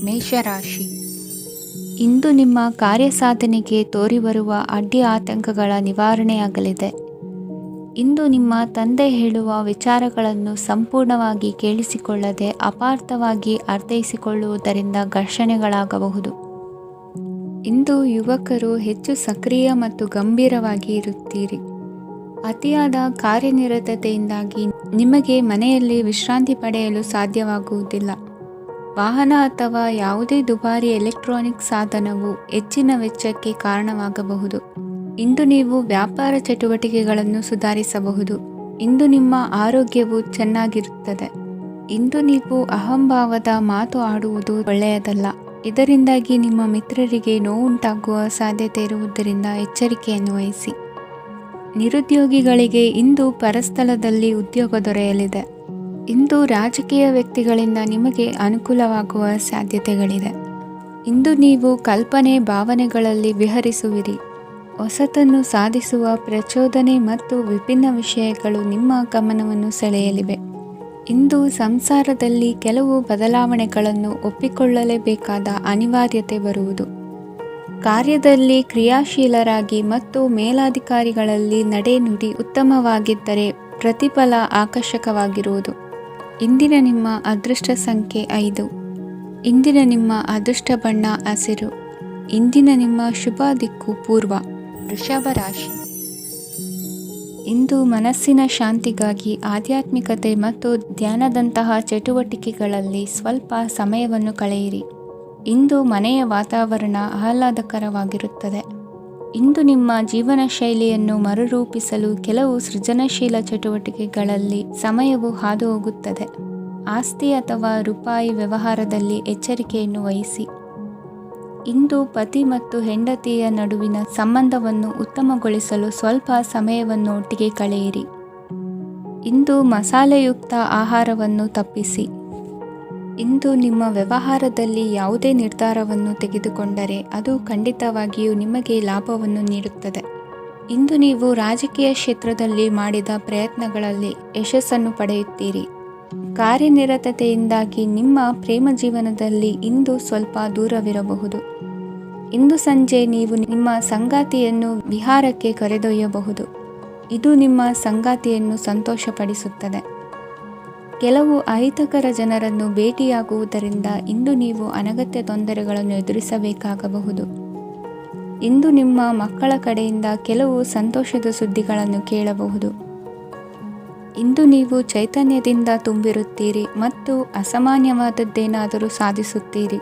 ಮೇಷರಾಶಿ. ಇಂದು ನಿಮ್ಮ ಕಾರ್ಯಸಾಧನೆಗೆ ತೋರಿಬರುವ ಅಡ್ಡಿ ಆತಂಕಗಳ ನಿವಾರಣೆಯಾಗಲಿದೆ. ಇಂದು ನಿಮ್ಮ ತಂದೆ ಹೇಳುವ ವಿಚಾರಗಳನ್ನು ಸಂಪೂರ್ಣವಾಗಿ ಕೇಳಿಸಿಕೊಳ್ಳದೆ ಅಪಾರ್ಥವಾಗಿ ಅರ್ಥೈಸಿಕೊಳ್ಳುವುದರಿಂದ ಘರ್ಷಣೆಗಳಾಗಬಹುದು. ಇಂದು ಯುವಕರು ಹೆಚ್ಚು ಸಕ್ರಿಯ ಮತ್ತು ಗಂಭೀರವಾಗಿ ಇರುತ್ತೀರಿ. ಅತಿಯಾದ ಕಾರ್ಯನಿರತತೆಯಿಂದಾಗಿ ನಿಮಗೆ ಮನೆಯಲ್ಲಿ ವಿಶ್ರಾಂತಿ ಪಡೆಯಲು ಸಾಧ್ಯವಾಗುವುದಿಲ್ಲ. ವಾಹನ ಅಥವಾ ಯಾವುದೇ ದುಬಾರಿ ಎಲೆಕ್ಟ್ರಾನಿಕ್ ಸಾಧನವು ಹೆಚ್ಚಿನ ವೆಚ್ಚಕ್ಕೆ ಕಾರಣವಾಗಬಹುದು. ಇಂದು ನೀವು ವ್ಯಾಪಾರ ಚಟುವಟಿಕೆಗಳನ್ನು ಸುಧಾರಿಸಬಹುದು. ಇಂದು ನಿಮ್ಮ ಆರೋಗ್ಯವು ಚೆನ್ನಾಗಿರುತ್ತದೆ. ಇಂದು ನೀವು ಅಹಂಭಾವದ ಮಾತು ಆಡುವುದು ಒಳ್ಳೆಯದಲ್ಲ. ಇದರಿಂದಾಗಿ ನಿಮ್ಮ ಮಿತ್ರರಿಗೆ ನೋವುಂಟಾಗುವ ಸಾಧ್ಯತೆ ಇರುವುದರಿಂದ ಎಚ್ಚರಿಕೆಯನ್ನು ವಹಿಸಿ. ನಿರುದ್ಯೋಗಿಗಳಿಗೆ ಇಂದು ಪರಸ್ಥಳದಲ್ಲಿ ಉದ್ಯೋಗ ದೊರೆಯಲಿದೆ. ಇಂದು ರಾಜಕೀಯ ವ್ಯಕ್ತಿಗಳಿಂದ ನಿಮಗೆ ಅನುಕೂಲವಾಗುವ ಸಾಧ್ಯತೆಗಳಿದೆ. ಇಂದು ನೀವು ಕಲ್ಪನೆ ಭಾವನೆಗಳಲ್ಲಿ ವಿಹರಿಸುವಿರಿ. ಹೊಸತನ್ನು ಸಾಧಿಸುವ ಪ್ರಚೋದನೆ ಮತ್ತು ವಿಭಿನ್ನ ವಿಷಯಗಳು ನಿಮ್ಮ ಗಮನವನ್ನು ಸೆಳೆಯಲಿವೆ. ಇಂದು ಸಂಸಾರದಲ್ಲಿ ಕೆಲವು ಬದಲಾವಣೆಗಳನ್ನು ಒಪ್ಪಿಕೊಳ್ಳಲೇಬೇಕಾದ ಅನಿವಾರ್ಯತೆ ಬರುವುದು. ಕಾರ್ಯದಲ್ಲಿ ಕ್ರಿಯಾಶೀಲರಾಗಿ ಮತ್ತು ಮೇಲಾಧಿಕಾರಿಗಳಲ್ಲಿ ನಡೆನುಡಿ ಉತ್ತಮವಾಗಿದ್ದರೆ ಪ್ರತಿಫಲ ಆಕರ್ಷಕವಾಗಿರುವುದು. ಇಂದಿನ ನಿಮ್ಮ ಅದೃಷ್ಟ ಸಂಖ್ಯೆ 5. ಇಂದಿನ ನಿಮ್ಮ ಅದೃಷ್ಟ ಬಣ್ಣ ಹಸಿರು. ಇಂದಿನ ನಿಮ್ಮ ಶುಭ ದಿಕ್ಕು ಪೂರ್ವ. ವೃಷಭ ರಾಶಿ. ಇಂದು ಮನಸ್ಸಿನ ಶಾಂತಿಗಾಗಿ ಆಧ್ಯಾತ್ಮಿಕತೆ ಮತ್ತು ಧ್ಯಾನದಂತಹ ಚಟುವಟಿಕೆಗಳಲ್ಲಿ ಸ್ವಲ್ಪ ಸಮಯವನ್ನು ಕಳೆಯಿರಿ. ಇಂದು ಮನೆಯ ವಾತಾವರಣ ಆಹ್ಲಾದಕರವಾಗಿರುತ್ತದೆ. ಇಂದು ನಿಮ್ಮ ಜೀವನ ಶೈಲಿಯನ್ನು ಮರುರೂಪಿಸಲು ಕೆಲವು ಸೃಜನಶೀಲ ಚಟುವಟಿಕೆಗಳಲ್ಲಿ ಸಮಯವು ಹಾದು ಹೋಗುತ್ತದೆ. ಆಸ್ತಿ ಅಥವಾ ರೂಪಾಯಿ ವ್ಯವಹಾರದಲ್ಲಿ ಎಚ್ಚರಿಕೆಯನ್ನು ವಹಿಸಿ. ಇಂದು ಪತಿ ಮತ್ತು ಹೆಂಡತಿಯ ನಡುವಿನ ಸಂಬಂಧವನ್ನು ಉತ್ತಮಗೊಳಿಸಲು ಸ್ವಲ್ಪ ಸಮಯವನ್ನು ಒಟ್ಟಿಗೆ ಕಳೆಯಿರಿ. ಇಂದು ಮಸಾಲೆಯುಕ್ತ ಆಹಾರವನ್ನು ತಪ್ಪಿಸಿ. ಇಂದು ನಿಮ್ಮ ವ್ಯವಹಾರದಲ್ಲಿ ಯಾವುದೇ ನಿರ್ಧಾರವನ್ನು ತೆಗೆದುಕೊಂಡರೆ ಅದು ಖಂಡಿತವಾಗಿಯೂ ನಿಮಗೆ ಲಾಭವನ್ನು ನೀಡುತ್ತದೆ. ಇಂದು ನೀವು ರಾಜಕೀಯ ಕ್ಷೇತ್ರದಲ್ಲಿ ಮಾಡಿದ ಪ್ರಯತ್ನಗಳಲ್ಲಿ ಯಶಸ್ಸನ್ನು ಪಡೆಯುತ್ತೀರಿ. ಕಾರ್ಯನಿರತತೆಯಿಂದಾಗಿ ನಿಮ್ಮ ಪ್ರೇಮ ಜೀವನದಲ್ಲಿ ಇಂದು ಸ್ವಲ್ಪ ದೂರವಿರಬಹುದು. ಇಂದು ಸಂಜೆ ನೀವು ನಿಮ್ಮ ಸಂಗಾತಿಯನ್ನು ವಿಹಾರಕ್ಕೆ ಕರೆದೊಯ್ಯಬಹುದು. ಇದು ನಿಮ್ಮ ಸಂಗಾತಿಯನ್ನು ಸಂತೋಷಪಡಿಸುತ್ತದೆ. ಕೆಲವು ಅಹಿತಕರ ಜನರನ್ನು ಭೇಟಿಯಾಗುವುದರಿಂದ ಇಂದು ನೀವು ಅನಗತ್ಯ ತೊಂದರೆಗಳನ್ನು ಎದುರಿಸಬೇಕಾಗಬಹುದು. ಇಂದು ನಿಮ್ಮ ಮಕ್ಕಳ ಕಡೆಯಿಂದ ಕೆಲವು ಸಂತೋಷದ ಸುದ್ದಿಗಳನ್ನು ಕೇಳಬಹುದು. ಇಂದು ನೀವು ಚೈತನ್ಯದಿಂದ ತುಂಬಿರುತ್ತೀರಿ ಮತ್ತು ಅಸಾಮಾನ್ಯವಾದದ್ದೇನಾದರೂ ಸಾಧಿಸುತ್ತೀರಿ.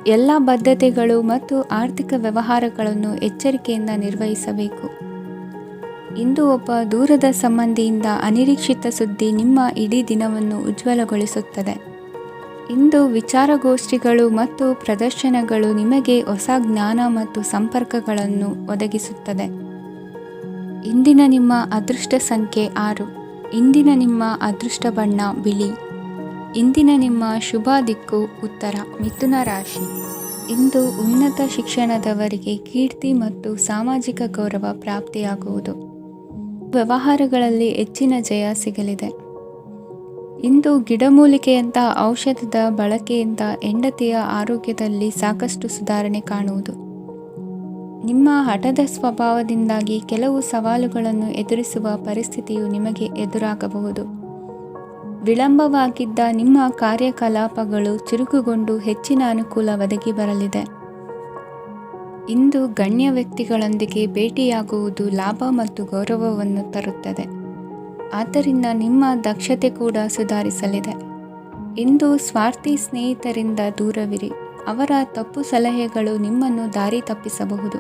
ಎಲ್ಲ ಬದ್ಧತೆಗಳು ಮತ್ತು ಆರ್ಥಿಕ ವ್ಯವಹಾರಗಳನ್ನು ಎಚ್ಚರಿಕೆಯಿಂದ ನಿರ್ವಹಿಸಬೇಕು. ಇಂದು ಒಬ್ಬ ದೂರದ ಸಂಬಂಧಿಯಿಂದ ಅನಿರೀಕ್ಷಿತ ಸುದ್ದಿ ನಿಮ್ಮ ಇಡೀ ದಿನವನ್ನು ಉಜ್ವಲಗೊಳಿಸುತ್ತದೆ. ಇಂದು ವಿಚಾರಗೋಷ್ಠಿಗಳು ಮತ್ತು ಪ್ರದರ್ಶನಗಳು ನಿಮಗೆ ಹೊಸ ಜ್ಞಾನ ಮತ್ತು ಸಂಪರ್ಕಗಳನ್ನು ಒದಗಿಸುತ್ತದೆ. ಇಂದಿನ ನಿಮ್ಮ ಅದೃಷ್ಟ ಸಂಖ್ಯೆ 6. ಇಂದಿನ ನಿಮ್ಮ ಅದೃಷ್ಟ ಬಣ್ಣ ಬಿಳಿ. ಇಂದಿನ ನಿಮ್ಮ ಶುಭ ದಿಕ್ಕು ಉತ್ತರ. ಮಿಥುನ ರಾಶಿ. ಇಂದು ಉನ್ನತ ಶಿಕ್ಷಣದವರಿಗೆ ಕೀರ್ತಿ ಮತ್ತು ಸಾಮಾಜಿಕ ಗೌರವ ಪ್ರಾಪ್ತಿಯಾಗುವುದು. ವ್ಯವಹಾರಗಳಲ್ಲಿ ಹೆಚ್ಚಿನ ಜಯ ಸಿಗಲಿದೆ. ಇಂದು ಗಿಡಮೂಲಿಕೆಯಂತಹ ಔಷಧದ ಬಳಕೆಯಿಂದ ಹೆಂಡತಿಯ ಆರೋಗ್ಯದಲ್ಲಿ ಸಾಕಷ್ಟು ಸುಧಾರಣೆ ಕಾಣುವುದು. ನಿಮ್ಮ ಹಠದ ಸ್ವಭಾವದಿಂದಾಗಿ ಕೆಲವು ಸವಾಲುಗಳನ್ನು ಎದುರಿಸುವ ಪರಿಸ್ಥಿತಿಯು ನಿಮಗೆ ಎದುರಾಗಬಹುದು. ವಿಳಂಬವಾಗಿದ್ದ ನಿಮ್ಮ ಕಾರ್ಯಕಲಾಪಗಳು ಚುರುಕುಗೊಂಡು ಹೆಚ್ಚಿನ ಅನುಕೂಲ ಒದಗಿ ಬರಲಿದೆ. ಇಂದು ಗಣ್ಯ ವ್ಯಕ್ತಿಗಳೊಂದಿಗೆ ಭೇಟಿಯಾಗುವುದು ಲಾಭ ಮತ್ತು ಗೌರವವನ್ನು ತರುತ್ತದೆ. ಆದ್ದರಿಂದ ನಿಮ್ಮ ದಕ್ಷತೆ ಕೂಡ ಸುಧಾರಿಸಲಿದೆ. ಇಂದು ಸ್ವಾರ್ಥಿ ಸ್ನೇಹಿತರಿಂದ ದೂರವಿರಿ. ಅವರ ತಪ್ಪು ಸಲಹೆಗಳು ನಿಮ್ಮನ್ನು ದಾರಿ ತಪ್ಪಿಸಬಹುದು.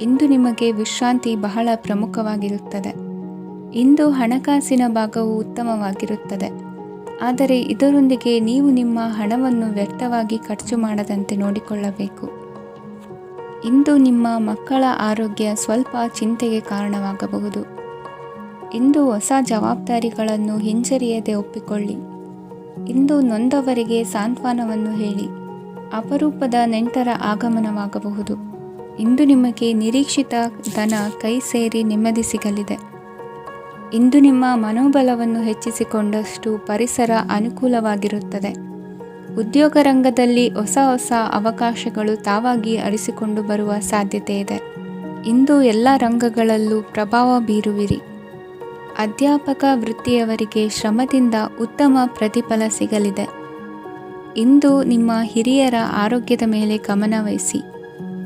ಇಂದು ನಿಮಗೆ ವಿಶ್ರಾಂತಿ ಬಹಳ ಪ್ರಮುಖವಾಗಿರುತ್ತದೆ. ಇಂದು ಹಣಕಾಸಿನ ಭಾಗವು ಉತ್ತಮವಾಗಿರುತ್ತದೆ. ಆದರೆ ಇದರೊಂದಿಗೆ ನೀವು ನಿಮ್ಮ ಹಣವನ್ನು ವ್ಯರ್ಥವಾಗಿ ಖರ್ಚು ಮಾಡದಂತೆ ನೋಡಿಕೊಳ್ಳಬೇಕು. ಇಂದು ನಿಮ್ಮ ಮಕ್ಕಳ ಆರೋಗ್ಯ ಸ್ವಲ್ಪ ಚಿಂತೆಗೆ ಕಾರಣವಾಗಬಹುದು. ಇಂದು ಹೊಸ ಜವಾಬ್ದಾರಿಗಳನ್ನು ಹಿಂಜರಿಯದೆ ಒಪ್ಪಿಕೊಳ್ಳಿ. ಇಂದು ನೊಂದವರಿಗೆ ಸಾಂತ್ವನವನ್ನು ಹೇಳಿ. ಅಪರೂಪದ ನೆಂಟರ ಆಗಮನವಾಗಬಹುದು. ಇಂದು ನಿಮಗೆ ನಿರೀಕ್ಷಿತ ಧನ ಕೈ ಸೇರಿ ನೆಮ್ಮದಿ ಸಿಗಲಿದೆ. ಇಂದು ನಿಮ್ಮ ಮನೋಬಲವನ್ನು ಹೆಚ್ಚಿಸಿಕೊಂಡಷ್ಟು ಪರಿಸರ ಅನುಕೂಲವಾಗಿರುತ್ತದೆ. ಉದ್ಯೋಗ ರಂಗದಲ್ಲಿ ಹೊಸ ಹೊಸ ಅವಕಾಶಗಳು ತಾವಾಗಿ ಅರಿಸಿಕೊಂಡು ಬರುವ ಸಾಧ್ಯತೆ ಇದೆ. ಇಂದು ಎಲ್ಲ ರಂಗಗಳಲ್ಲೂ ಪ್ರಭಾವ ಬೀರುವಿರಿ. ಅಧ್ಯಾಪಕ ವೃತ್ತಿಯವರಿಗೆ ಶ್ರಮದಿಂದ ಉತ್ತಮ ಪ್ರತಿಫಲ ಸಿಗಲಿದೆ. ಇಂದು ನಿಮ್ಮ ಹಿರಿಯರ ಆರೋಗ್ಯದ ಮೇಲೆ ಗಮನ ವಹಿಸಿ.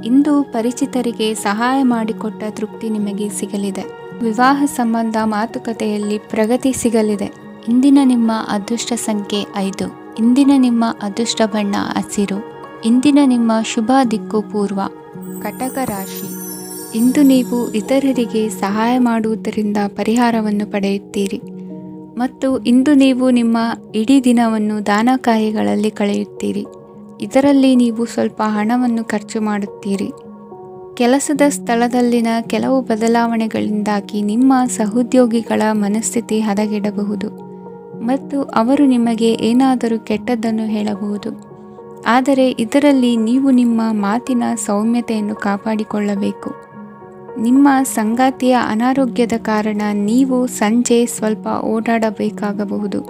ಇಂದು ಪರಿಚಿತರಿಗೆ ಸಹಾಯ ಮಾಡಿಕೊಟ್ಟ ತೃಪ್ತಿ ನಿಮಗೆ ಸಿಗಲಿದೆ. ವಿವಾಹ ಸಂಬಂಧ ಮಾತುಕತೆಯಲ್ಲಿ ಪ್ರಗತಿ ಸಿಗಲಿದೆ. ಇಂದಿನ ನಿಮ್ಮ ಅದೃಷ್ಟ ಸಂಖ್ಯೆ 5. ಇಂದಿನ ನಿಮ್ಮ ಅದೃಷ್ಟ ಬಣ್ಣ ಹಸಿರು. ಇಂದಿನ ನಿಮ್ಮ ಶುಭ ದಿಕ್ಕು ಪೂರ್ವ. ಕಟಕ ರಾಶಿ. ಇಂದು ನೀವು ಇತರರಿಗೆ ಸಹಾಯ ಮಾಡುವುದರಿಂದ ಪರಿಹಾರವನ್ನು ಪಡೆಯುತ್ತೀರಿ ಮತ್ತು ಇಂದು ನೀವು ನಿಮ್ಮ ಇಡೀ ದಿನವನ್ನು ದಾನ ಕಾರ್ಯಗಳಲ್ಲಿ ಕಳೆಯುತ್ತೀರಿ. ಇದರಲ್ಲಿ ನೀವು ಸ್ವಲ್ಪ ಹಣವನ್ನು ಖರ್ಚು ಮಾಡುತ್ತೀರಿ. ಕೆಲಸದ ಸ್ಥಳದಲ್ಲಿನ ಕೆಲವು ಬದಲಾವಣೆಗಳಿಂದಾಗಿ ನಿಮ್ಮ ಸಹೋದ್ಯೋಗಿಗಳ ಮನಸ್ಥಿತಿ ಹದಗೆಡಬಹುದು ಮತ್ತು ಅವರು ನಿಮಗೆ ಏನಾದರೂ ಕೆಟ್ಟದ್ದನ್ನು ಹೇಳಬಹುದು. ಆದರೆ ಇದರಲ್ಲಿ ನೀವು ನಿಮ್ಮ ಮಾತಿನ ಸೌಮ್ಯತೆಯನ್ನು ಕಾಪಾಡಿಕೊಳ್ಳಬೇಕು. ನಿಮ್ಮ ಸಂಗಾತಿಯ ಅನಾರೋಗ್ಯದ ಕಾರಣ ನೀವು ಸಂಜೆ ಸ್ವಲ್ಪ ಓಡಾಡಬೇಕಾಗಬಹುದು.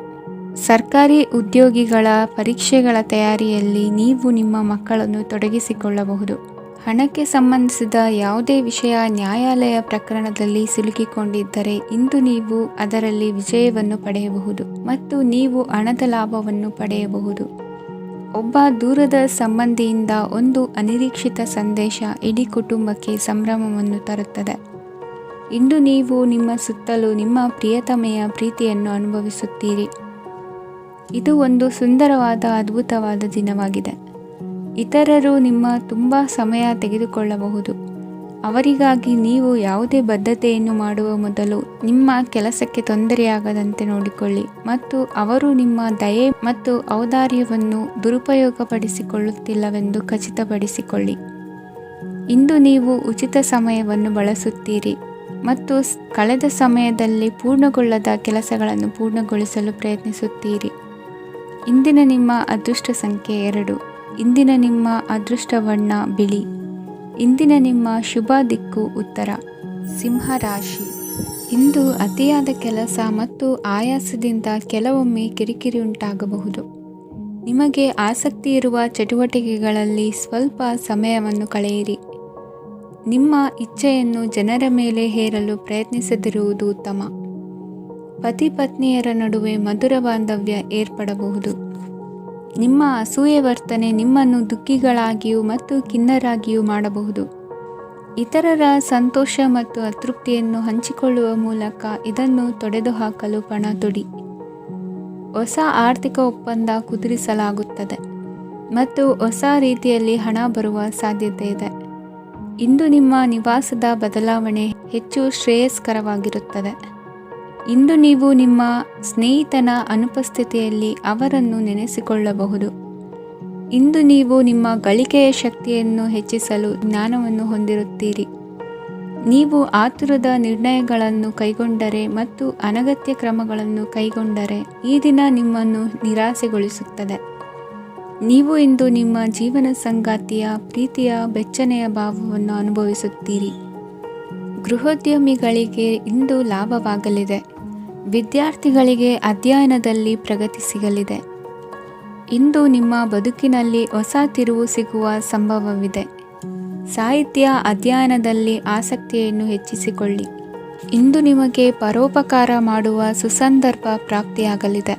ಸರ್ಕಾರಿ ಉದ್ಯೋಗಿಗಳ ಪರೀಕ್ಷೆಗಳ ತಯಾರಿಯಲ್ಲಿ ನೀವು ನಿಮ್ಮ ಮಕ್ಕಳನ್ನು ತೊಡಗಿಸಿಕೊಳ್ಳಬಹುದು. ಹಣಕ್ಕೆ ಸಂಬಂಧಿಸಿದ ಯಾವುದೇ ವಿಷಯ ನ್ಯಾಯಾಲಯ ಪ್ರಕರಣದಲ್ಲಿ ಸಿಲುಕಿಕೊಂಡಿದ್ದರೆ ಇಂದು ನೀವು ಅದರಲ್ಲಿ ವಿಜಯವನ್ನು ಪಡೆಯಬಹುದು ಮತ್ತು ನೀವು ಹಣದ ಲಾಭವನ್ನು ಪಡೆಯಬಹುದು. ಒಬ್ಬ ದೂರದ ಸಂಬಂಧಿಯಿಂದ ಒಂದು ಅನಿರೀಕ್ಷಿತ ಸಂದೇಶ ಇಡೀ ಕುಟುಂಬಕ್ಕೆ ಸಂಭ್ರಮವನ್ನು ತರುತ್ತದೆ. ಇಂದು ನೀವು ನಿಮ್ಮ ಸುತ್ತಲೂ ನಿಮ್ಮ ಪ್ರಿಯತಮೆಯ ಪ್ರೀತಿಯನ್ನು ಅನುಭವಿಸುತ್ತೀರಿ. ಇದು ಒಂದು ಸುಂದರವಾದ ಅದ್ಭುತವಾದ ದಿನವಾಗಿದೆ. ಇತರರು ನಿಮ್ಮ ತುಂಬ ಸಮಯ ತೆಗೆದುಕೊಳ್ಳಬಹುದು. ಅವರಿಗಾಗಿ ನೀವು ಯಾವುದೇ ಬದ್ಧತೆಯನ್ನು ಮಾಡುವ ಮೊದಲು ನಿಮ್ಮ ಕೆಲಸಕ್ಕೆ ತೊಂದರೆಯಾಗದಂತೆ ನೋಡಿಕೊಳ್ಳಿ ಮತ್ತು ಅವರು ನಿಮ್ಮ ದಯೆ ಮತ್ತು ಔದಾರ್ಯವನ್ನು ದುರುಪಯೋಗಪಡಿಸಿಕೊಳ್ಳುತ್ತಿಲ್ಲವೆಂದು ಖಚಿತಪಡಿಸಿಕೊಳ್ಳಿ. ಇಂದು ನೀವು ಉಚಿತ ಸಮಯವನ್ನು ಬಳಸುತ್ತೀರಿ ಮತ್ತು ಕಳೆದ ಸಮಯದಲ್ಲಿ ಪೂರ್ಣಗೊಳ್ಳದ ಕೆಲಸಗಳನ್ನು ಪೂರ್ಣಗೊಳಿಸಲು ಪ್ರಯತ್ನಿಸುತ್ತೀರಿ. ಇಂದಿನ ನಿಮ್ಮ ಅದೃಷ್ಟ ಸಂಖ್ಯೆ 2. ಇಂದಿನ ನಿಮ್ಮ ಅದೃಷ್ಟ ಬಣ್ಣ ಬಿಳಿ. ಇಂದಿನ ನಿಮ್ಮ ಶುಭ ದಿಕ್ಕು ಉತ್ತರ. ಸಿಂಹ ರಾಶಿ. ಇಂದು ಅತಿಯಾದ ಕೆಲಸ ಮತ್ತು ಆಯಾಸದಿಂದ ಕೆಲವೊಮ್ಮೆ ಕಿರಿಕಿರಿ ಉಂಟಾಗಬಹುದು. ನಿಮಗೆ ಆಸಕ್ತಿ ಇರುವ ಚಟುವಟಿಕೆಗಳಲ್ಲಿ ಸ್ವಲ್ಪ ಸಮಯವನ್ನು ಕಳೆಯಿರಿ. ನಿಮ್ಮ ಇಚ್ಛೆಯನ್ನು ಜನರ ಮೇಲೆ ಹೇರಲು ಪ್ರಯತ್ನಿಸದಿರುವುದು ಉತ್ತಮ. ಪತಿ ಪತ್ನಿಯರ ನಡುವೆ ಮಧುರ ಬಾಂಧವ್ಯ ಏರ್ಪಡಬಹುದು. ನಿಮ್ಮ ಅಸೂಯೆ ವರ್ತನೆ ನಿಮ್ಮನ್ನು ದುಃಖಿಗಳಾಗಿಯೂ ಮತ್ತು ಖಿನ್ನರಾಗಿಯೂ ಮಾಡಬಹುದು. ಇತರರ ಸಂತೋಷ ಮತ್ತು ಅತೃಪ್ತಿಯನ್ನು ಹಂಚಿಕೊಳ್ಳುವ ಮೂಲಕ ಇದನ್ನು ತೊಡೆದುಹಾಕಲು ಪಣ ತೊಡಿ. ಹೊಸ ಆರ್ಥಿಕ ಒಪ್ಪಂದ ಕುದುರಿಸಲಾಗುತ್ತದೆ ಮತ್ತು ಹೊಸ ರೀತಿಯಲ್ಲಿ ಹಣ ಬರುವ ಸಾಧ್ಯತೆ ಇದೆ. ಇಂದು ನಿಮ್ಮ ನಿವಾಸದ ಬದಲಾವಣೆ ಹೆಚ್ಚು ಶ್ರೇಯಸ್ಕರವಾಗಿರುತ್ತದೆ. ಇಂದು ನೀವು ನಿಮ್ಮ ಸ್ನೇಹಿತನ ಅನುಪಸ್ಥಿತಿಯಲ್ಲಿ ಅವರನ್ನು ನೆನೆಸಿಕೊಳ್ಳಬಹುದು. ಇಂದು ನೀವು ನಿಮ್ಮ ಗಳಿಕೆಯ ಶಕ್ತಿಯನ್ನು ಹೆಚ್ಚಿಸಲು ಜ್ಞಾನವನ್ನು ಹೊಂದಿರುತ್ತೀರಿ. ನೀವು ಆತುರದ ನಿರ್ಣಯಗಳನ್ನು ಕೈಗೊಂಡರೆ ಮತ್ತು ಅನಗತ್ಯ ಕ್ರಮಗಳನ್ನು ಕೈಗೊಂಡರೆ ಈ ದಿನ ನಿಮ್ಮನ್ನು ನಿರಾಸೆಗೊಳಿಸುತ್ತದೆ. ನೀವು ಇಂದು ನಿಮ್ಮ ಜೀವನ ಸಂಗಾತಿಯ ಪ್ರೀತಿಯ ಬೆಚ್ಚನೆಯ ಭಾವವನ್ನು ಅನುಭವಿಸುತ್ತೀರಿ. ಗೃಹೋದ್ಯಮಿಗಳಿಗೆ ಇಂದು ಲಾಭವಾಗಲಿದೆ. ವಿದ್ಯಾರ್ಥಿಗಳಿಗೆ ಅಧ್ಯಯನದಲ್ಲಿ ಪ್ರಗತಿ ಸಿಗಲಿದೆ. ಇಂದು ನಿಮ್ಮ ಬದುಕಿನಲ್ಲಿ ಹೊಸ ತಿರುವು ಸಿಗುವ ಸಂಭವವಿದೆ. ಸಾಹಿತ್ಯ ಅಧ್ಯಯನದಲ್ಲಿ ಆಸಕ್ತಿಯನ್ನು ಹೆಚ್ಚಿಸಿಕೊಳ್ಳಿ. ಇಂದು ನಿಮಗೆ ಪರೋಪಕಾರ ಮಾಡುವ ಸುಸಂದರ್ಭ ಪ್ರಾಪ್ತಿಯಾಗಲಿದೆ.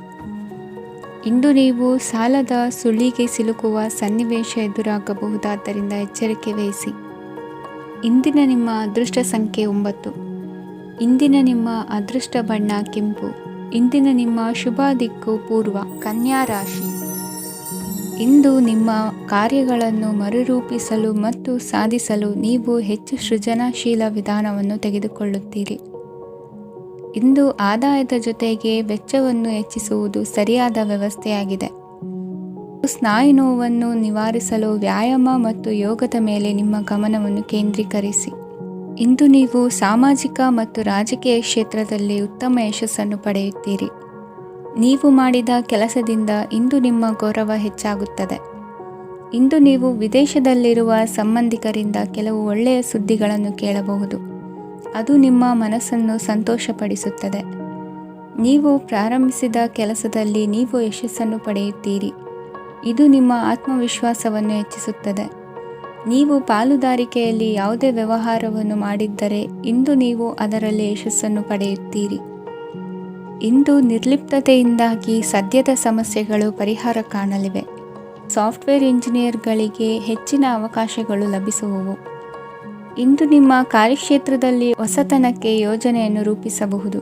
ಇಂದು ನೀವು ಸಾಲದ ಸುಳಿಗೆ ಸಿಲುಕುವ ಸನ್ನಿವೇಶ ಎದುರಾಗಬಹುದಾದ್ದರಿಂದ ಎಚ್ಚರಿಕೆ ವಹಿಸಿ. ಇಂದಿನ ನಿಮ್ಮ ಅದೃಷ್ಟ ಸಂಖ್ಯೆ 9. ಇಂದಿನ ನಿಮ್ಮ ಅದೃಷ್ಟ ಬಣ್ಣ ಕೆಂಪು. ಇಂದಿನ ನಿಮ್ಮ ಶುಭ ದಿಕ್ಕು ಪೂರ್ವ. ಕನ್ಯಾ ರಾಶಿ. ಇಂದು ನಿಮ್ಮ ಕಾರ್ಯಗಳನ್ನು ಮರುರೂಪಿಸಲು ಮತ್ತು ಸಾಧಿಸಲು ನೀವು ಹೆಚ್ಚು ಸೃಜನಶೀಲ ವಿಧಾನವನ್ನು ತೆಗೆದುಕೊಳ್ಳುತ್ತೀರಿ. ಇಂದು ಆದಾಯದ ಜೊತೆಗೆ ವೆಚ್ಚವನ್ನು ಹೆಚ್ಚಿಸುವುದು ಸರಿಯಾದ ವ್ಯವಸ್ಥೆಯಾಗಿದೆ. ಸ್ನಾಯು ನೋವನ್ನು ನಿವಾರಿಸಲು ವ್ಯಾಯಾಮ ಮತ್ತು ಯೋಗದ ಮೇಲೆ ನಿಮ್ಮ ಗಮನವನ್ನು ಕೇಂದ್ರೀಕರಿಸಿ. ಇಂದು ನೀವು ಸಾಮಾಜಿಕ ಮತ್ತು ರಾಜಕೀಯ ಕ್ಷೇತ್ರದಲ್ಲಿ ಉತ್ತಮ ಯಶಸ್ಸನ್ನು ಪಡೆಯುತ್ತೀರಿ. ನೀವು ಮಾಡಿದ ಕೆಲಸದಿಂದ ಇಂದು ನಿಮ್ಮ ಗೌರವ ಹೆಚ್ಚಾಗುತ್ತದೆ. ಇಂದು ನೀವು ವಿದೇಶದಲ್ಲಿರುವ ಸಂಬಂಧಿಕರಿಂದ ಕೆಲವು ಒಳ್ಳೆಯ ಸುದ್ದಿಗಳನ್ನು ಕೇಳಬಹುದು. ಅದು ನಿಮ್ಮ ಮನಸ್ಸನ್ನು ಸಂತೋಷಪಡಿಸುತ್ತದೆ. ನೀವು ಪ್ರಾರಂಭಿಸಿದ ಕೆಲಸದಲ್ಲಿ ನೀವು ಯಶಸ್ಸನ್ನು ಪಡೆಯುತ್ತೀರಿ. ಇದು ನಿಮ್ಮ ಆತ್ಮವಿಶ್ವಾಸವನ್ನು ಹೆಚ್ಚಿಸುತ್ತದೆ. ನೀವು ಪಾಲುದಾರಿಕೆಯಲ್ಲಿ ಯಾವುದೇ ವ್ಯವಹಾರವನ್ನು ಮಾಡಿದ್ದರೆ ಇಂದು ನೀವು ಅದರಲ್ಲಿ ಯಶಸ್ಸನ್ನು ಪಡೆಯುತ್ತೀರಿ. ಇಂದು ನಿರ್ಲಿಪ್ತತೆಯಿಂದಾಗಿ ಸದ್ಯದ ಸಮಸ್ಯೆಗಳು ಪರಿಹಾರ ಕಾಣಲಿವೆ. ಸಾಫ್ಟ್ವೇರ್ ಇಂಜಿನಿಯರ್ಗಳಿಗೆ ಹೆಚ್ಚಿನ ಅವಕಾಶಗಳು ಲಭಿಸುವವು. ಇಂದು ನಿಮ್ಮ ಕಾರ್ಯಕ್ಷೇತ್ರದಲ್ಲಿ ಹೊಸತನಕ್ಕೆ ಯೋಜನೆಯನ್ನು ರೂಪಿಸಬಹುದು.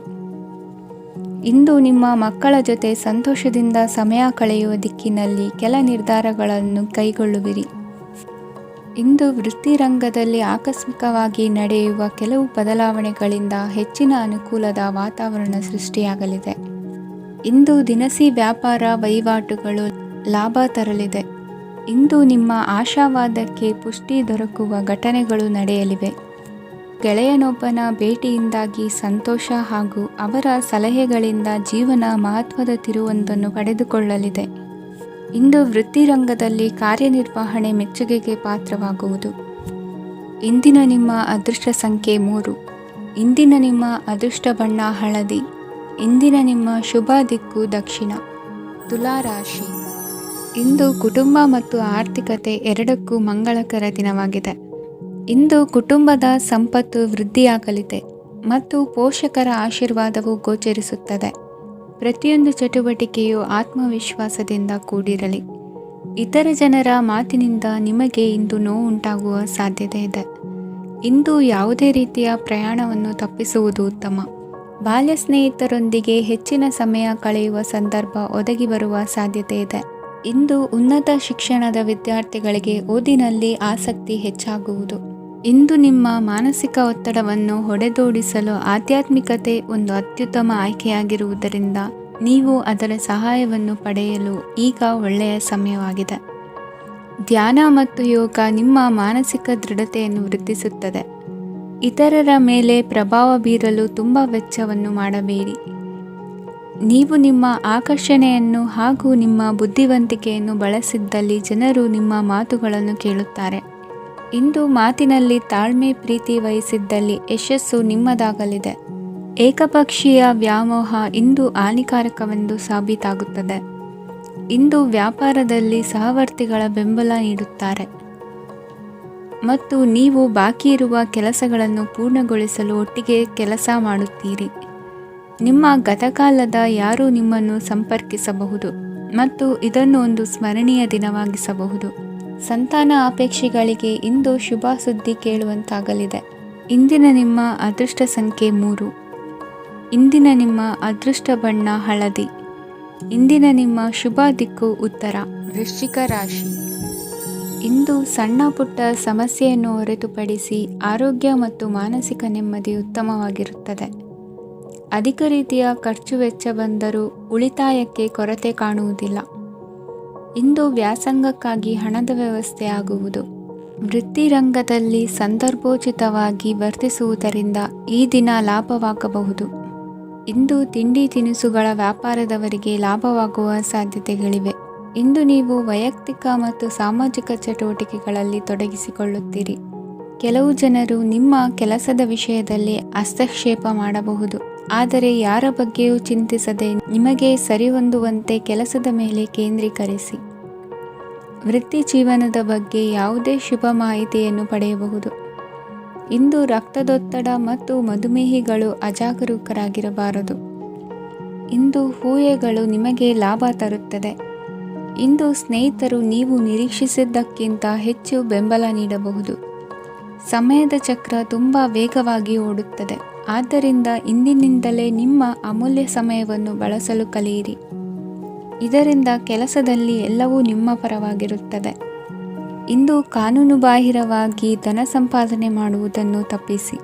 ಇಂದು ನಿಮ್ಮ ಮಕ್ಕಳ ಜೊತೆ ಸಂತೋಷದಿಂದ ಸಮಯ ಕಳೆಯುವ ದಿಕ್ಕಿನಲ್ಲಿ ಕೆಲ ನಿರ್ಧಾರಗಳನ್ನು ಕೈಗೊಳ್ಳುವಿರಿ. ಇಂದು ವೃತ್ತಿರಂಗದಲ್ಲಿ ಆಕಸ್ಮಿಕವಾಗಿ ನಡೆಯುವ ಕೆಲವು ಬದಲಾವಣೆಗಳಿಂದ ಹೆಚ್ಚಿನ ಅನುಕೂಲದ ವಾತಾವರಣ ಸೃಷ್ಟಿಯಾಗಲಿದೆ. ಇಂದು ದಿನಸಿ ವ್ಯಾಪಾರ ವಹಿವಾಟುಗಳು ಲಾಭ ತರಲಿದೆ. ಇಂದು ನಿಮ್ಮ ಆಶಾವಾದಕ್ಕೆ ಪುಷ್ಟಿ ದೊರಕುವ ಘಟನೆಗಳು ನಡೆಯಲಿವೆ. ಗೆಳೆಯನೊಬ್ಬನ ಭೇಟಿಯಿಂದಾಗಿ ಸಂತೋಷ ಹಾಗೂ ಅವರ ಸಲಹೆಗಳಿಂದ ಜೀವನ ಮಹತ್ವದ ತಿರುವೊಂದನ್ನು ಪಡೆದುಕೊಳ್ಳಲಿದೆ. ಇಂದು ವೃತ್ತಿರಂಗದಲ್ಲಿ ಕಾರ್ಯನಿರ್ವಹಣೆ ಮೆಚ್ಚುಗೆಗೆ ಪಾತ್ರವಾಗುವುದು. ಇಂದಿನ ನಿಮ್ಮ ಅದೃಷ್ಟ ಸಂಖ್ಯೆ 3. ಇಂದಿನ ನಿಮ್ಮ ಅದೃಷ್ಟ ಬಣ್ಣ ಹಳದಿ. ಇಂದಿನ ನಿಮ್ಮ ಶುಭ ದಿಕ್ಕು ದಕ್ಷಿಣ. ತುಲಾ ರಾಶಿ. ಇಂದು ಕುಟುಂಬ ಮತ್ತು ಆರ್ಥಿಕತೆ ಎರಡಕ್ಕೂ ಮಂಗಳಕರ ದಿನವಾಗಿದೆ. ಇಂದು ಕುಟುಂಬದ ಸಂಪತ್ತು ವೃದ್ಧಿಯಾಗಲಿದೆ ಮತ್ತು ಪೋಷಕರ ಆಶೀರ್ವಾದವು ಗೋಚರಿಸುತ್ತದೆ. ಪ್ರತಿಯೊಂದು ಚಟುವಟಿಕೆಯು ಆತ್ಮವಿಶ್ವಾಸದಿಂದ ಕೂಡಿರಲಿ. ಇತರ ಜನರ ಮಾತಿನಿಂದ ನಿಮಗೆ ಇಂದು ನೋವುಂಟಾಗುವ ಸಾಧ್ಯತೆ ಇದೆ. ಇಂದು ಯಾವುದೇ ರೀತಿಯ ಪ್ರಯಾಣವನ್ನು ತಪ್ಪಿಸುವುದು ಉತ್ತಮ. ಬಾಲ್ಯ ಸ್ನೇಹಿತರೊಂದಿಗೆ ಹೆಚ್ಚಿನ ಸಮಯ ಕಳೆಯುವ ಸಂದರ್ಭ ಒದಗಿ ಬರುವ ಸಾಧ್ಯತೆ ಇದೆ. ಇಂದು ಉನ್ನತ ಶಿಕ್ಷಣದ ವಿದ್ಯಾರ್ಥಿಗಳಿಗೆ ಓದಿನಲ್ಲಿ ಆಸಕ್ತಿ ಹೆಚ್ಚಾಗುವುದು. ಇಂದು ನಿಮ್ಮ ಮಾನಸಿಕ ಒತ್ತಡವನ್ನು ಹೊಡೆದೋಡಿಸಲು ಆಧ್ಯಾತ್ಮಿಕತೆ ಒಂದು ಅತ್ಯುತ್ತಮ ಆಯ್ಕೆಯಾಗಿರುವುದರಿಂದ ನೀವು ಅದರ ಸಹಾಯವನ್ನು ಪಡೆಯಲು ಈಗ ಒಳ್ಳೆಯ ಸಮಯವಾಗಿದೆ. ಧ್ಯಾನ ಮತ್ತು ಯೋಗ ನಿಮ್ಮ ಮಾನಸಿಕ ದೃಢತೆಯನ್ನು ವೃದ್ಧಿಸುತ್ತದೆ. ಇತರರ ಮೇಲೆ ಪ್ರಭಾವ ಬೀರಲು ತುಂಬ ವೆಚ್ಚವನ್ನು ಮಾಡಬೇಡಿ. ನೀವು ನಿಮ್ಮ ಆಕರ್ಷಣೆಯನ್ನು ಹಾಗೂ ನಿಮ್ಮ ಬುದ್ಧಿವಂತಿಕೆಯನ್ನು ಬಳಸಿದ್ದಲ್ಲಿ ಜನರು ನಿಮ್ಮ ಮಾತುಗಳನ್ನು ಕೇಳುತ್ತಾರೆ. ಇಂದು ಮಾತಿನಲ್ಲಿ ತಾಳ್ಮೆ ಪ್ರೀತಿ ವಹಿಸಿದ್ದಲ್ಲಿ ಯಶಸ್ಸು ನಿಮ್ಮದಾಗಲಿದೆ. ಏಕಪಕ್ಷೀಯ ವ್ಯಾಮೋಹ ಇಂದು ಹಾನಿಕಾರಕವೆಂದು ಸಾಬೀತಾಗುತ್ತದೆ. ಇಂದು ವ್ಯಾಪಾರದಲ್ಲಿ ಸಹವರ್ತಿಗಳ ಬೆಂಬಲ ನೀಡುತ್ತಾರೆ ಮತ್ತು ನೀವು ಬಾಕಿ ಇರುವ ಕೆಲಸಗಳನ್ನು ಪೂರ್ಣಗೊಳಿಸಲು ಒಟ್ಟಿಗೆ ಕೆಲಸ ಮಾಡುತ್ತೀರಿ. ನಿಮ್ಮ ಗತಕಾಲದ ಯಾರೂ ನಿಮ್ಮನ್ನು ಸಂಪರ್ಕಿಸಬಹುದು ಮತ್ತು ಇದನ್ನು ಒಂದು ಸ್ಮರಣೀಯ ದಿನವಾಗಿಸಬಹುದು. ಸಂತಾನ ಅಪೇಕ್ಷೆಗಳಿಗೆ ಇಂದು ಶುಭ ಸುದ್ದಿ ಕೇಳುವಂತಾಗಲಿದೆ. ಇಂದಿನ ನಿಮ್ಮ ಅದೃಷ್ಟ ಸಂಖ್ಯೆ 3. ಇಂದಿನ ನಿಮ್ಮ ಅದೃಷ್ಟ ಬಣ್ಣ ಹಳದಿ. ಇಂದಿನ ನಿಮ್ಮ ಶುಭ ದಿಕ್ಕು ಉತ್ತರ. ವೃಶ್ಚಿಕ ರಾಶಿ. ಇಂದು ಸಣ್ಣ ಪುಟ್ಟ ಸಮಸ್ಯೆಯನ್ನು ಹೊರತುಪಡಿಸಿ ಆರೋಗ್ಯ ಮತ್ತು ಮಾನಸಿಕ ನೆಮ್ಮದಿ ಉತ್ತಮವಾಗಿರುತ್ತದೆ. ಅಧಿಕ ರೀತಿಯ ಖರ್ಚು ವೆಚ್ಚ ಬಂದರೂ ಉಳಿತಾಯಕ್ಕೆ ಕೊರತೆ ಕಾಣುವುದಿಲ್ಲ. ಇಂದು ವ್ಯಾಸಂಗಕ್ಕಾಗಿ ಹಣದ ವ್ಯವಸ್ಥೆ ಆಗುವುದು. ವೃತ್ತಿರಂಗದಲ್ಲಿ ಸಂದರ್ಭೋಚಿತವಾಗಿ ವರ್ತಿಸುವುದರಿಂದ ಈ ದಿನ ಲಾಭವಾಗಬಹುದು. ಇಂದು ತಿಂಡಿ ತಿನಿಸುಗಳ ವ್ಯಾಪಾರದವರಿಗೆ ಲಾಭವಾಗುವ ಸಾಧ್ಯತೆಗಳಿವೆ. ಇಂದು ನೀವು ವೈಯಕ್ತಿಕ ಮತ್ತು ಸಾಮಾಜಿಕ ಚಟುವಟಿಕೆಗಳಲ್ಲಿ ತೊಡಗಿಸಿಕೊಳ್ಳುತ್ತೀರಿ. ಕೆಲವು ಜನರು ನಿಮ್ಮ ಕೆಲಸದ ವಿಷಯದಲ್ಲಿ ಹಸ್ತಕ್ಷೇಪ ಮಾಡಬಹುದು, ಆದರೆ ಯಾರ ಬಗ್ಗೆಯೂ ಚಿಂತಿಸದೆ ನಿಮಗೆ ಸರಿಹೊಂದುವಂತೆ ಕೆಲಸದ ಮೇಲೆ ಕೇಂದ್ರೀಕರಿಸಿ. ವೃತ್ತಿ ಜೀವನದ ಬಗ್ಗೆ ಯಾವುದೇ ಶುಭ ಮಾಹಿತಿಯನ್ನು ಪಡೆಯಬಹುದು. ಇಂದು ರಕ್ತದೊತ್ತಡ ಮತ್ತು ಮಧುಮೇಹಿಗಳು ಅಜಾಗರೂಕರಾಗಿರಬಾರದು. ಇಂದು ಊಹೆಗಳು ನಿಮಗೆ ಲಾಭ ತರುತ್ತದೆ. ಇಂದು ಸ್ನೇಹಿತರು ನೀವು ನಿರೀಕ್ಷಿಸಿದ್ದಕ್ಕಿಂತ ಹೆಚ್ಚು ಬೆಂಬಲ ನೀಡಬಹುದು. ಸಮಯದ ಚಕ್ರ ತುಂಬ ವೇಗವಾಗಿ ಓಡುತ್ತದೆ. ಆದ್ದರಿಂದ ಇಂದಿನಿಂದಲೇ ನಿಮ್ಮ ಅಮೂಲ್ಯ ಸಮಯವನ್ನು ಬಳಸಲು ಕಲಿಯಿರಿ. ಇದರಿಂದ ಕೆಲಸದಲ್ಲಿ ಎಲ್ಲವೂ ನಿಮ್ಮ ಪರವಾಗಿರುತ್ತದೆ. ಇಂದು ಕಾನೂನುಬಾಹಿರವಾಗಿ ಧನ ಸಂಪಾದನೆ ಮಾಡುವುದನ್ನು ತಪ್ಪಿಸಿ.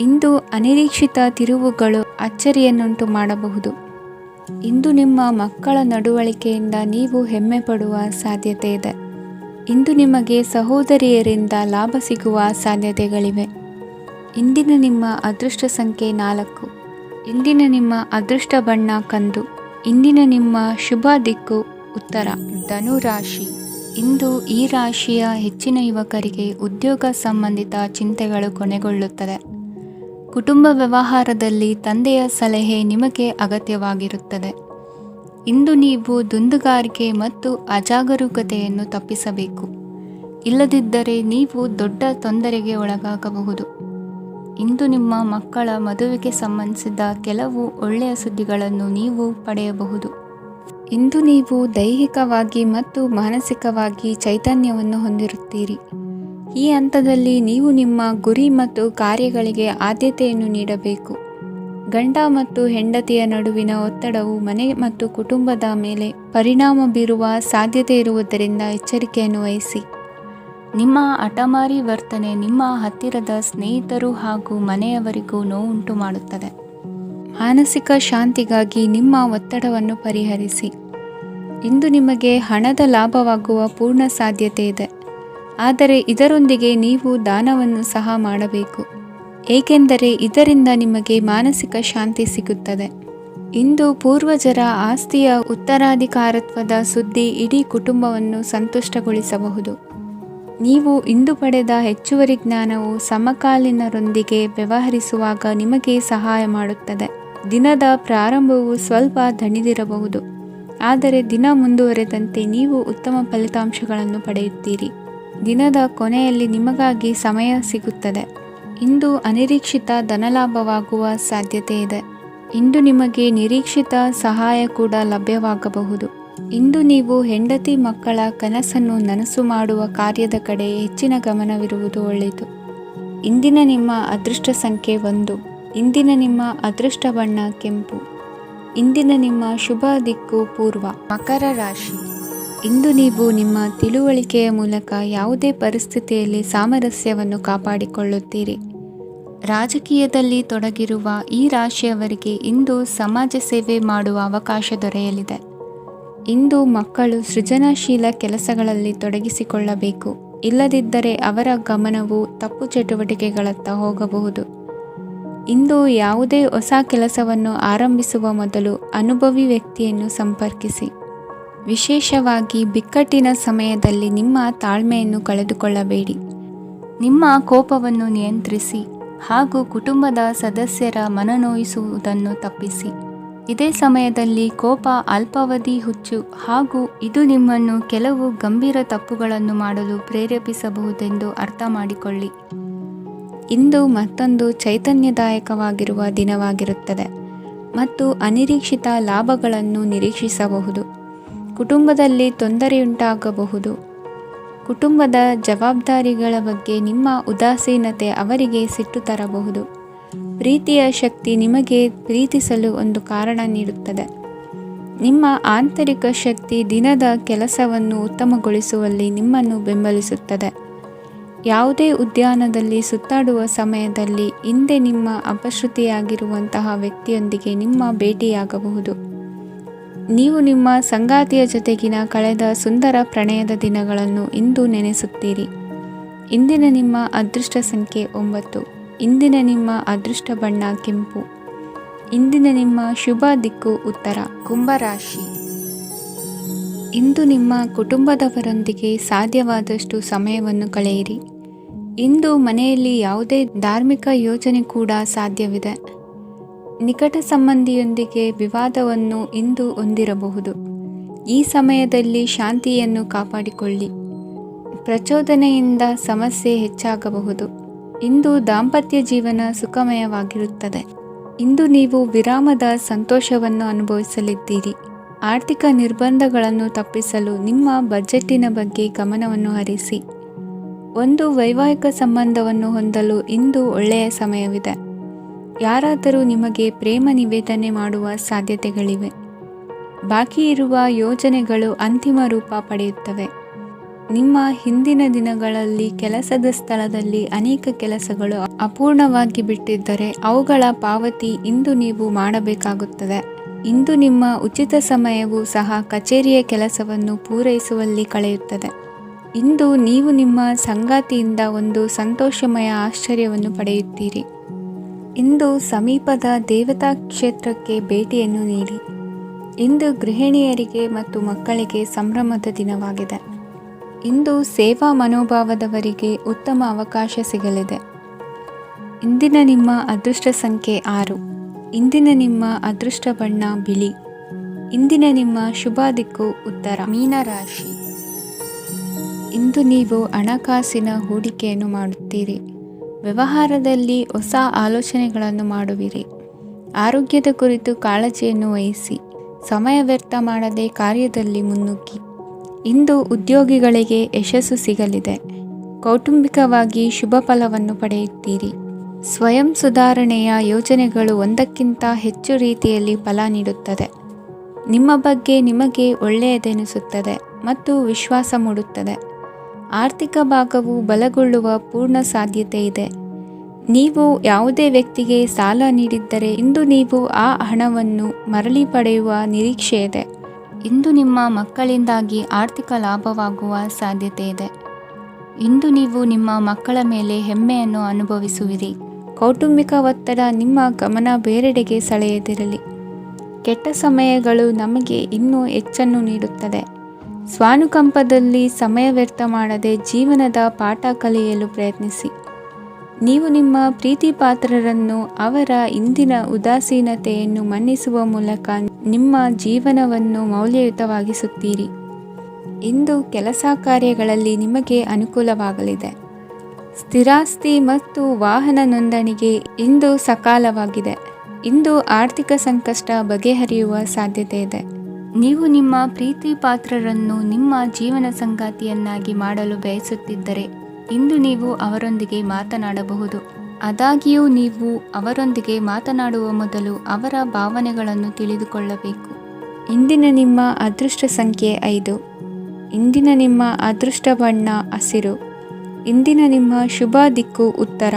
ಇಂದು ಅನಿರೀಕ್ಷಿತ ತಿರುವುಗಳು ಅಚ್ಚರಿಯನ್ನುಂಟು ಮಾಡಬಹುದು. ಇಂದು ನಿಮ್ಮ ಮಕ್ಕಳ ನಡವಳಿಕೆಯಿಂದ ನೀವು ಹೆಮ್ಮೆ ಪಡುವ ಸಾಧ್ಯತೆ ಇದೆ. ಇಂದು ನಿಮಗೆ ಸಹೋದರಿಯರಿಂದ ಲಾಭ ಸಿಗುವ ಸಾಧ್ಯತೆಗಳಿವೆ. ಇಂದಿನ ನಿಮ್ಮ ಅದೃಷ್ಟ ಸಂಖ್ಯೆ 4. ಇಂದಿನ ನಿಮ್ಮ ಅದೃಷ್ಟ ಬಣ್ಣ ಕಂದು. ಇಂದಿನ ನಿಮ್ಮ ಶುಭ ದಿಕ್ಕು ಉತ್ತರ. ಧನು ರಾಶಿ. ಇಂದು ಈ ರಾಶಿಯ ಹೆಚ್ಚಿನ ಯುವಕರಿಗೆ ಉದ್ಯೋಗ ಸಂಬಂಧಿತ ಚಿಂತೆಗಳು ಕೊನೆಗೊಳ್ಳುತ್ತದೆ. ಕುಟುಂಬ ವ್ಯವಹಾರದಲ್ಲಿ ತಂದೆಯ ಸಲಹೆ ನಿಮಗೆ ಅಗತ್ಯವಾಗಿರುತ್ತದೆ. ಇಂದು ನೀವು ದುಂದುಗಾರಿಕೆ ಮತ್ತು ಅಜಾಗರೂಕತೆಯನ್ನು ತಪ್ಪಿಸಬೇಕು. ಇಲ್ಲದಿದ್ದರೆ ನೀವು ದೊಡ್ಡ ತೊಂದರೆಗೆ ಒಳಗಾಗಬಹುದು. ಇಂದು ನಿಮ್ಮ ಮಕ್ಕಳ ಮದುವೆಗೆ ಸಂಬಂಧಿಸಿದ ಕೆಲವು ಒಳ್ಳೆಯ ಸುದ್ದಿಗಳನ್ನು ನೀವು ಪಡೆಯಬಹುದು. ಇಂದು ನೀವು ದೈಹಿಕವಾಗಿ ಮತ್ತು ಮಾನಸಿಕವಾಗಿ ಚೈತನ್ಯವನ್ನು ಹೊಂದಿರುತ್ತೀರಿ. ಈ ಹಂತದಲ್ಲಿ ನೀವು ನಿಮ್ಮ ಗುರಿ ಮತ್ತು ಕಾರ್ಯಗಳಿಗೆ ಆದ್ಯತೆಯನ್ನು ನೀಡಬೇಕು. ಗಂಡ ಮತ್ತು ಹೆಂಡತಿಯ ನಡುವಿನ ಒತ್ತಡವು ಮನೆ ಮತ್ತು ಕುಟುಂಬದ ಮೇಲೆ ಪರಿಣಾಮ ಬೀರುವ ಸಾಧ್ಯತೆ ಇರುವುದರಿಂದ ಎಚ್ಚರಿಕೆಯನ್ನು ವಹಿಸಿ. ನಿಮ್ಮ ಹಠಮಾರಿ ವರ್ತನೆ ನಿಮ್ಮ ಹತ್ತಿರದ ಸ್ನೇಹಿತರು ಹಾಗೂ ಮನೆಯವರಿಗೂ ನೋವುಂಟು ಮಾಡುತ್ತದೆ. ಮಾನಸಿಕ ಶಾಂತಿಗಾಗಿ ನಿಮ್ಮ ಒತ್ತಡವನ್ನು ಪರಿಹರಿಸಿ. ಇಂದು ನಿಮಗೆ ಹಣದ ಲಾಭವಾಗುವ ಪೂರ್ಣ ಸಾಧ್ಯತೆ ಇದೆ, ಆದರೆ ಇದರೊಂದಿಗೆ ನೀವು ದಾನವನ್ನು ಸಹ ಮಾಡಬೇಕು, ಏಕೆಂದರೆ ಇದರಿಂದ ನಿಮಗೆ ಮಾನಸಿಕ ಶಾಂತಿ ಸಿಗುತ್ತದೆ. ಇಂದು ಪೂರ್ವಜರ ಆಸ್ತಿಯ ಉತ್ತರಾಧಿಕಾರತ್ವದ ಸುದ್ದಿ ಇಡೀ ಕುಟುಂಬವನ್ನು ಸಂತುಷ್ಟಗೊಳಿಸಬಹುದು. ನೀವು ಇಂದು ಪಡೆದ ಹೆಚ್ಚುವರಿ ಜ್ಞಾನವು ಸಮಕಾಲೀನರೊಂದಿಗೆ ವ್ಯವಹರಿಸುವಾಗ ನಿಮಗೆ ಸಹಾಯ ಮಾಡುತ್ತದೆ. ದಿನದ ಪ್ರಾರಂಭವು ಸ್ವಲ್ಪ ದಣಿದಿರಬಹುದು, ಆದರೆ ದಿನ ಮುಂದುವರೆದಂತೆ ನೀವು ಉತ್ತಮ ಫಲಿತಾಂಶಗಳನ್ನು ಪಡೆಯುತ್ತೀರಿ. ದಿನದ ಕೊನೆಯಲ್ಲಿ ನಿಮಗಾಗಿ ಸಮಯ ಸಿಗುತ್ತದೆ. ಇಂದು ಅನಿರೀಕ್ಷಿತ ಧನಲಾಭವಾಗುವ ಸಾಧ್ಯತೆ ಇದೆ. ಇಂದು ನಿಮಗೆ ನಿರೀಕ್ಷಿತ ಸಹಾಯ ಕೂಡ ಲಭ್ಯವಾಗಬಹುದು. ಇಂದು ನೀವು ಹೆಂಡತಿ ಮಕ್ಕಳ ಕನಸನ್ನು ನನಸು ಮಾಡುವ ಕಾರ್ಯದ ಕಡೆ ಹೆಚ್ಚಿನ ಗಮನವಿರುವುದು ಒಳ್ಳೆಯದು. ಇಂದಿನ ನಿಮ್ಮ ಅದೃಷ್ಟ ಸಂಖ್ಯೆ 1. ಇಂದಿನ ನಿಮ್ಮ ಅದೃಷ್ಟ ಬಣ್ಣ ಕೆಂಪು. ಇಂದಿನ ನಿಮ್ಮ ಶುಭ ದಿಕ್ಕು ಪೂರ್ವ. ಮಕರ ರಾಶಿ. ಇಂದು ನೀವು ನಿಮ್ಮ ತಿಳುವಳಿಕೆಯ ಮೂಲಕ ಯಾವುದೇ ಪರಿಸ್ಥಿತಿಯಲ್ಲಿ ಸಾಮರಸ್ಯವನ್ನು ಕಾಪಾಡಿಕೊಳ್ಳುತ್ತೀರಿ. ರಾಜಕೀಯದಲ್ಲಿ ತೊಡಗಿರುವ ಈ ರಾಶಿಯವರಿಗೆ ಇಂದು ಸಮಾಜ ಸೇವೆ ಮಾಡುವ ಅವಕಾಶ ದೊರೆಯಲಿದೆ. ಇಂದು ಮಕ್ಕಳು ಸೃಜನಶೀಲ ಕೆಲಸಗಳಲ್ಲಿ ತೊಡಗಿಸಿಕೊಳ್ಳಬೇಕು, ಇಲ್ಲದಿದ್ದರೆ ಅವರ ಗಮನವು ತಪ್ಪು ಚಟುವಟಿಕೆಗಳತ್ತ ಹೋಗಬಹುದು. ಇಂದು ಯಾವುದೇ ಹೊಸ ಕೆಲಸವನ್ನು ಆರಂಭಿಸುವ ಮೊದಲು ಅನುಭವಿ ವ್ಯಕ್ತಿಯನ್ನು ಸಂಪರ್ಕಿಸಿ. ವಿಶೇಷವಾಗಿ ಬಿಕ್ಕಟ್ಟಿನ ಸಮಯದಲ್ಲಿ ನಿಮ್ಮ ತಾಳ್ಮೆಯನ್ನು ಕಳೆದುಕೊಳ್ಳಬೇಡಿ. ನಿಮ್ಮ ಕೋಪವನ್ನು ನಿಯಂತ್ರಿಸಿ ಹಾಗೂ ಕುಟುಂಬದ ಸದಸ್ಯರ ಮನನೋಯಿಸುವುದನ್ನು ತಪ್ಪಿಸಿ. ಇದೇ ಸಮಯದಲ್ಲಿ ಕೋಪ ಅಲ್ಪಾವಧಿ ಹುಚ್ಚು ಹಾಗೂ ಇದು ನಿಮ್ಮನ್ನು ಕೆಲವು ಗಂಭೀರ ತಪ್ಪುಗಳನ್ನು ಮಾಡಲು ಪ್ರೇರೇಪಿಸಬಹುದೆಂದು ಅರ್ಥ ಮಾಡಿಕೊಳ್ಳಿ. ಇಂದು ಮತ್ತೊಂದು ಚೈತನ್ಯದಾಯಕವಾಗಿರುವ ದಿನವಾಗಿರುತ್ತದೆ ಮತ್ತು ಅನಿರೀಕ್ಷಿತ ಲಾಭಗಳನ್ನು ನಿರೀಕ್ಷಿಸಬಹುದು. ಕುಟುಂಬದಲ್ಲಿ ತೊಂದರೆಯುಂಟಾಗಬಹುದು. ಕುಟುಂಬದ ಜವಾಬ್ದಾರಿಗಳ ಬಗ್ಗೆ ನಿಮ್ಮ ಉದಾಸೀನತೆ ಅವರಿಗೆ ಸಿಟ್ಟು ತರಬಹುದು. ಪ್ರೀತಿಯ ಶಕ್ತಿ ನಿಮಗೆ ಪ್ರೀತಿಸಲು ಒಂದು ಕಾರಣ ನೀಡುತ್ತದೆ. ನಿಮ್ಮ ಆಂತರಿಕ ಶಕ್ತಿ ದಿನದ ಕೆಲಸವನ್ನು ಉತ್ತಮಗೊಳಿಸುವಲ್ಲಿ ನಿಮ್ಮನ್ನು ಬೆಂಬಲಿಸುತ್ತದೆ. ಯಾವುದೇ ಉದ್ಯಾನದಲ್ಲಿ ಸುತ್ತಾಡುವ ಸಮಯದಲ್ಲಿ ಹಿಂದೆ ನಿಮ್ಮ ಅಪಶ್ರುತಿಯಾಗಿರುವಂತಹ ವ್ಯಕ್ತಿಯೊಂದಿಗೆ ನಿಮ್ಮ ಭೇಟಿಯಾಗಬಹುದು. ನೀವು ನಿಮ್ಮ ಸಂಗಾತಿಯ ಜೊತೆಗಿನ ಕಳೆದ ಸುಂದರ ಪ್ರಣಯದ ದಿನಗಳನ್ನು ಇಂದು ನೆನೆಸುತ್ತೀರಿ. ಇಂದಿನ ನಿಮ್ಮ ಅದೃಷ್ಟ ಸಂಖ್ಯೆ 9. ಇಂದಿನ ನಿಮ್ಮ ಅದೃಷ್ಟ ಬಣ್ಣ ಕೆಂಪು. ಇಂದಿನ ನಿಮ್ಮ ಶುಭ ದಿಕ್ಕು ಉತ್ತರ. ಕುಂಭರಾಶಿ. ಇಂದು ನಿಮ್ಮ ಕುಟುಂಬದವರೊಂದಿಗೆ ಸಾಧ್ಯವಾದಷ್ಟು ಸಮಯವನ್ನು ಕಳೆಯಿರಿ. ಇಂದು ಮನೆಯಲ್ಲಿ ಯಾವುದೇ ಧಾರ್ಮಿಕ ಯೋಜನೆ ಕೂಡ ಸಾಧ್ಯವಿದೆ. ನಿಕಟ ಸಂಬಂಧಿಯೊಂದಿಗೆ ವಿವಾದವನ್ನು ಇಂದು ಹೊಂದಿರಬಹುದು. ಈ ಸಮಯದಲ್ಲಿ ಶಾಂತಿಯನ್ನು ಕಾಪಾಡಿಕೊಳ್ಳಿ. ಪ್ರಚೋದನೆಯಿಂದ ಸಮಸ್ಯೆ ಹೆಚ್ಚಾಗಬಹುದು. ಇಂದು ದಾಂಪತ್ಯ ಜೀವನ ಸುಖಮಯವಾಗಿರುತ್ತದೆ. ಇಂದು ನೀವು ವಿರಾಮದ ಸಂತೋಷವನ್ನು ಅನುಭವಿಸಲಿದ್ದೀರಿ. ಆರ್ಥಿಕ ನಿರ್ಬಂಧಗಳನ್ನು ತಪ್ಪಿಸಲು ನಿಮ್ಮ ಬಜೆಟ್ಟಿನ ಬಗ್ಗೆ ಗಮನವನ್ನು ಹರಿಸಿ. ಒಂದು ವೈವಾಹಿಕ ಸಂಬಂಧವನ್ನು ಹೊಂದಲು ಇಂದು ಒಳ್ಳೆಯ ಸಮಯವಿದೆ. ಯಾರಾದರೂ ನಿಮಗೆ ಪ್ರೇಮ ನಿವೇದನೆ ಮಾಡುವ ಸಾಧ್ಯತೆಗಳಿವೆ. ಬಾಕಿ ಇರುವ ಯೋಜನೆಗಳು ಅಂತಿಮ ರೂಪ ಪಡೆಯುತ್ತವೆ. ನಿಮ್ಮ ಹಿಂದಿನ ದಿನಗಳಲ್ಲಿ ಕೆಲಸದ ಸ್ಥಳದಲ್ಲಿ ಅನೇಕ ಕೆಲಸಗಳು ಅಪೂರ್ಣವಾಗಿ ಬಿಟ್ಟಿದ್ದರೆ ಅವುಗಳ ಪಾವತಿ ಇಂದು ನೀವು ಮಾಡಬೇಕಾಗುತ್ತದೆ. ಇಂದು ನಿಮ್ಮ ಉಚಿತ ಸಮಯವು ಸಹ ಕಚೇರಿಯ ಕೆಲಸವನ್ನು ಪೂರೈಸುವಲ್ಲಿ ಕಳೆಯುತ್ತದೆ. ಇಂದು ನೀವು ನಿಮ್ಮ ಸಂಗಾತಿಯಿಂದ ಒಂದು ಸಂತೋಷಮಯ ಆಶ್ಚರ್ಯವನ್ನು ಪಡೆಯುತ್ತೀರಿ. ಇಂದು ಸಮೀಪದ ದೇವತಾ ಕ್ಷೇತ್ರಕ್ಕೆ ಭೇಟಿಯನ್ನು ನೀಡಿ. ಇಂದು ಗೃಹಿಣಿಯರಿಗೆ ಮತ್ತು ಮಕ್ಕಳಿಗೆ ಸಂಭ್ರಮದ ದಿನವಾಗಿದೆ. ಇಂದು ಸೇವಾ ಮನೋಭಾವದವರಿಗೆ ಉತ್ತಮ ಅವಕಾಶ ಸಿಗಲಿದೆ. ಇಂದಿನ ನಿಮ್ಮ ಅದೃಷ್ಟ ಸಂಖ್ಯೆ 6. ಇಂದಿನ ನಿಮ್ಮ ಅದೃಷ್ಟ ಬಣ್ಣ ಬಿಳಿ. ಇಂದಿನ ನಿಮ್ಮ ಶುಭ ದಿಕ್ಕು ಉತ್ತರ. ಮೀನರಾಶಿ. ಇಂದು ನೀವು ಹಣಕಾಸಿನ ಹೂಡಿಕೆಯನ್ನು ಮಾಡುತ್ತೀರಿ. ವ್ಯವಹಾರದಲ್ಲಿ ಹೊಸ ಆಲೋಚನೆಗಳನ್ನು ಮಾಡುವಿರಿ. ಆರೋಗ್ಯದ ಕುರಿತು ಕಾಳಜಿಯನ್ನು ವಹಿಸಿ. ಸಮಯ ವ್ಯರ್ಥ ಮಾಡದೆ ಕಾರ್ಯದಲ್ಲಿ ಮುನ್ನುಗ್ಗಿ. ಇಂದು ಉದ್ಯೋಗಿಗಳಿಗೆ ಯಶಸ್ಸು ಸಿಗಲಿದೆ. ಕೌಟುಂಬಿಕವಾಗಿ ಶುಭ ಫಲವನ್ನು ಪಡೆಯುತ್ತೀರಿ. ಸ್ವಯಂ ಸುಧಾರಣೆಯ ಯೋಜನೆಗಳು ಒಂದಕ್ಕಿಂತ ಹೆಚ್ಚು ರೀತಿಯಲ್ಲಿ ಫಲ ನೀಡುತ್ತದೆ. ನಿಮ್ಮ ಬಗ್ಗೆ ನಿಮಗೆ ಒಳ್ಳೆಯದೆನಿಸುತ್ತದೆ ಮತ್ತು ವಿಶ್ವಾಸ ಮೂಡುತ್ತದೆ. ಆರ್ಥಿಕ ಭಾಗವು ಬಲಗೊಳ್ಳುವ ಪೂರ್ಣ ಸಾಧ್ಯತೆ ಇದೆ. ನೀವು ಯಾವುದೇ ವ್ಯಕ್ತಿಗೆ ಸಾಲ ನೀಡಿದ್ದರೆ ಇಂದು ನೀವು ಆ ಹಣವನ್ನು ಮರಳಿ ಪಡೆಯುವ ನಿರೀಕ್ಷೆ ಇದೆ. ಇಂದು ನಿಮ್ಮ ಮಕ್ಕಳಿಂದಾಗಿ ಆರ್ಥಿಕ ಲಾಭವಾಗುವ ಸಾಧ್ಯತೆ ಇದೆ. ಇಂದು ನೀವು ನಿಮ್ಮ ಮಕ್ಕಳ ಮೇಲೆ ಹೆಮ್ಮೆಯನ್ನು ಅನುಭವಿಸುವಿರಿ. ಕೌಟುಂಬಿಕ ಒತ್ತಡ ನಿಮ್ಮ ಗಮನ ಬೇರೆಡೆಗೆ ಸೆಳೆಯದಿರಲಿ. ಕೆಟ್ಟ ಸಮಯಗಳು ನಮಗೆ ಇನ್ನೂ ಹೆಚ್ಚನ್ನು ನೀಡುತ್ತದೆ. ಸ್ವಾನುಕಂಪದಲ್ಲಿ ಸಮಯ ವ್ಯರ್ಥ ಮಾಡದೆ ಜೀವನದ ಪಾಠ ಕಲಿಯಲು ಪ್ರಯತ್ನಿಸಿ. ನೀವು ನಿಮ್ಮ ಪ್ರೀತಿ ಪಾತ್ರರನ್ನು ಅವರ ಇಂದಿನ ಉದಾಸೀನತೆಯನ್ನು ಮನ್ನಿಸುವ ಮೂಲಕ ನಿಮ್ಮ ಜೀವನವನ್ನು ಮೌಲ್ಯಯುತವಾಗಿಸುತ್ತೀರಿ. ಇಂದು ಕೆಲಸ ಕಾರ್ಯಗಳಲ್ಲಿ ನಿಮಗೆ ಅನುಕೂಲವಾಗಲಿದೆ. ಸ್ಥಿರಾಸ್ತಿ ಮತ್ತು ವಾಹನ ನೋಂದಣಿಗೆ ಇಂದು ಸಕಾಲವಾಗಿದೆ. ಇಂದು ಆರ್ಥಿಕ ಸಂಕಷ್ಟ ಬಗೆಹರಿಯುವ ಸಾಧ್ಯತೆ ಇದೆ. ನೀವು ನಿಮ್ಮ ಪ್ರೀತಿ ಪಾತ್ರರನ್ನು ನಿಮ್ಮ ಜೀವನ ಸಂಗಾತಿಯನ್ನಾಗಿ ಮಾಡಲು ಬಯಸುತ್ತಿದ್ದರೆ ಇಂದು ನೀವು ಅವರೊಂದಿಗೆ ಮಾತನಾಡಬಹುದು. ಆದಾಗ್ಯೂ ನೀವು ಅವರೊಂದಿಗೆ ಮಾತನಾಡುವ ಮೊದಲು ಅವರ ಭಾವನೆಗಳನ್ನು ತಿಳಿದುಕೊಳ್ಳಬೇಕು. ಇಂದಿನ ನಿಮ್ಮ ಅದೃಷ್ಟ ಸಂಖ್ಯೆ 5. ಇಂದಿನ ನಿಮ್ಮ ಅದೃಷ್ಟ ಬಣ್ಣ ಹಸಿರು. ಇಂದಿನ ನಿಮ್ಮ ಶುಭ ದಿಕ್ಕು ಉತ್ತರ.